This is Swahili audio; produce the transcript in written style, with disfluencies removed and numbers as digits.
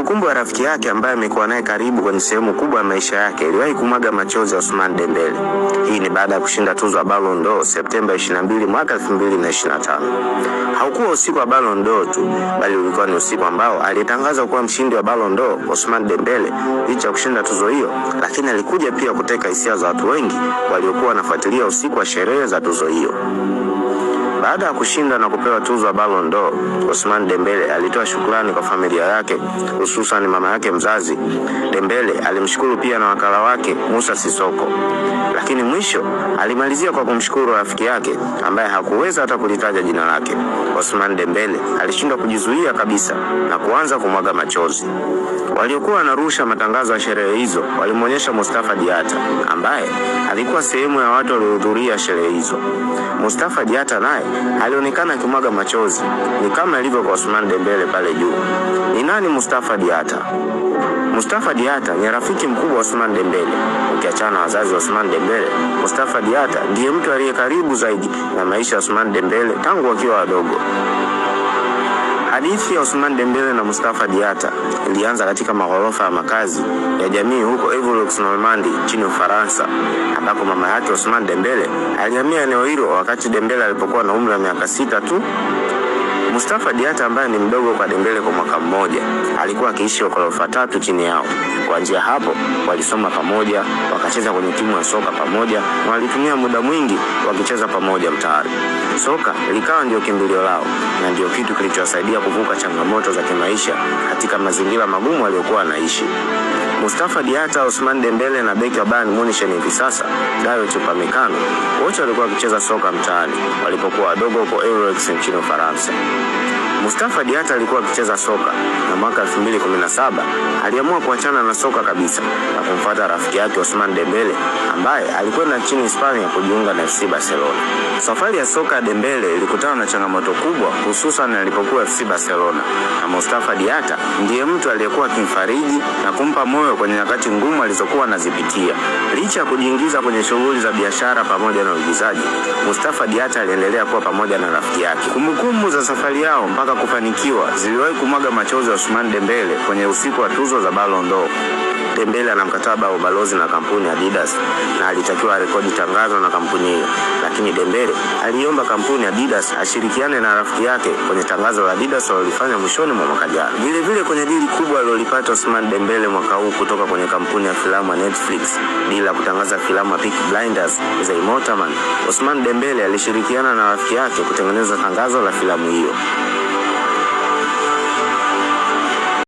Kumbukumbu ya rafiki yake ambaye amekuwa naye karibu kwenye sehemu kubwa ya maisha yake iliwahi kumwaga machozi ya Ousmane Dembele. Hii ni baada ya kushinda tuzo ya Ballon d'Or Septemba 22 mwaka 2025. Haukuwa usiku wa Ballon d'Or tu, bali ulikuwa ni usiku ambao alitangazwa kuwa mshindi wa Ballon d'Or Ousmane Dembele. Licha ya kushinda tuzo hiyo, lakini alikuja pia kuteka hisia za watu wengi waliokuwa wanafuatilia usiku wa sherehe za tuzo hiyo. Baada ya kushinda na kupewa tuzo ya Ballon d'Or, Ousmane Dembele alitoa shukrani kwa familia yake, hususan mama yake mzazi. Dembele alimshukuru pia na wakala wake Moussa Sissoko. Lakini mwisho alimalizia kwa kumshukuru rafiki yake ambaye hakuweza hata kulitaja jina lake. Ousmane Dembele alishindwa kujizuia kabisa na kuanza kumwaga machozi. Waliokuwa wanarusha matangazo ya sherehe hizo walimuonyesha Moustapha Diatta ambaye alikuwa sehemu ya watu waliohudhuria sherehe hizo. Moustapha Diatta naye alionekana akimwaga machozi, ni kama ilivyo kwa Ousmane Dembele pale juu. Ni nani Moustapha Diatta? Moustapha Diatta ni rafiki mkubwa wa Ousmane Dembele. Ukiachana na wazazi wa Ousmane Dembele, Moustapha Diatta ndiye mtu aliye karibu zaidi na maisha ya Ousmane Dembele tangu wakiwa wadogo. Hadithi ya Ousmane Dembele na Moustapha Diatta ilianza katika maghorofa ya makazi ya jamii huko Évreux-Normandie nchini Ufaransa, ambako mama yake Ousmane Dembele alihamia eneo hilo wakati Dembele alipokuwa na umri wa miaka 6 tu. Moustapha Diatta ambaye ni mdogo kwa Dembele kwa mwaka mmoja, alikuwa akiishi ghorofa 3 chini yao. Kuanzia hapo walisoma pamoja, wakacheza kwenye timu ya soka pamoja, na walitumia muda mwingi wakicheza pamoja mtaani. Soka likawa ndio kimbilio lao na ndio kitu kilichowasaidia kuvuka changamoto za kimaisha katika mazingira magumu waliokuwa wanaishi. Moustapha Diatta, Ousmane Dembele na beki wa Bayern Munich hivi sasa, Dayot Upamecano, wote walikuwa wakicheza soka mtaani walipokuwa wadogo huko Évreux nchini Ufaransa. Moustapha Diatta alikuwa akicheza soka na mwaka 2017 aliamua kuachana na soka kabisa na kumfuata rafiki yake Ousmane Dembele ambaye alikwenda nchini Hispania kujiunga na FC Barcelona. Safari ya soka ya Dembele ilikutana na changamoto kubwa, hususan alipokuwa FC Barcelona, na Moustapha Diatta ndiye mtu aliyekuwa akimfariji na kumpa moyo kwenye nyakati ngumu alizokuwa anazipitia. Licha ya kujiingiza kwenye shughuli za biashara pamoja na uigizaji, Moustapha Diatta aliendelea kuwa pamoja na rafiki yake. Kumbukumbu za safari yao mpaka kufanikiwa ziliwahi kumwaga machozi ya Ousmane Dembele kwenye usiku wa tuzo za Ballon d'Or. Dembele ana mkataba wa ubalozi na kampuni Adidas na alitakiwa arekodi tangazo na kampuni hiyo, lakini Dembele aliomba kampuni Adidas ashirikiane na rafiki yake kwenye tangazo la Adidas walilofanya mwishoni mwa mwaka jana. Vile vile kwenye dili kubwa alilopata Ousmane Dembele mwaka huu kutoka kwenye kampuni ya filamu ya Netflix, bila kutangaza filamu ya Peaky Blinders za Immortal Man, Ousmane Dembele alishirikiana na rafiki yake kutengeneza tangazo la filamu hiyo.